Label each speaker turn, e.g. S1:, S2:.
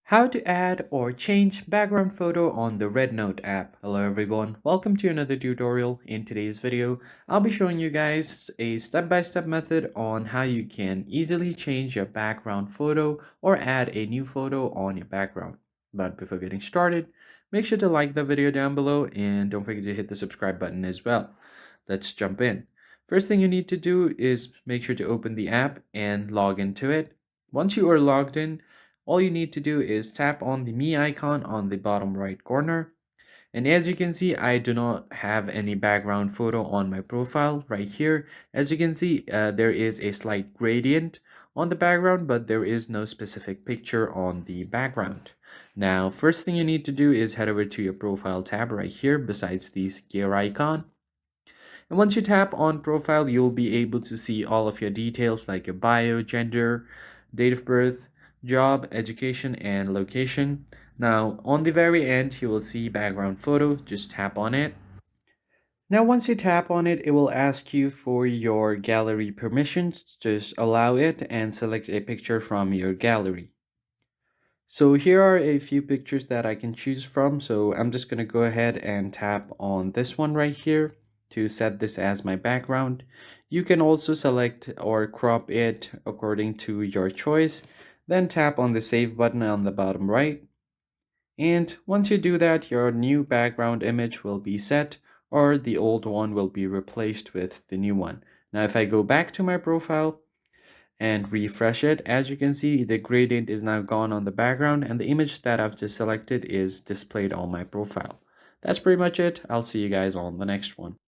S1: How to add or change background photo on the REDnote app. Hello everyone, welcome to another tutorial. In today's video, I'll be showing you guys a step-by-step method on how you can easily change your background photo or add a new photo on your background. But before getting started, make sure to like the video down below and don't forget to hit the subscribe button as well. Let's jump in. First thing you need to do is make sure to open the app and log into it. Once you are logged in, all you need to do is tap on the me icon on the bottom right corner. And as you can see, I do not have any background photo on my profile right here. As you can see, there is a slight gradient on the background, but there is no specific picture on the background. Now, first thing you need to do is head over to your profile tab right here besides this gear icon. And once you tap on profile, you'll be able to see all of your details like your bio, gender, date of birth, job, education, and location. Now, on the very end, you will see background photo. Just tap on it. Now, once you tap on it, it will ask you for your gallery permissions. Just allow it and select a picture from your gallery. So here are a few pictures that I can choose from. So I'm just going to go ahead and tap on this one right here to set this as my background. You can also select or crop it according to your choice. Then tap on the save button on the bottom right. And once you do that, your new background image will be set or the old one will be replaced with the new one. Now if I go back to my profile, and refresh it, as you can see the gradient is now gone on the background and the image that I've just selected is displayed on my profile. That's pretty much it. I'll see you guys on the next one.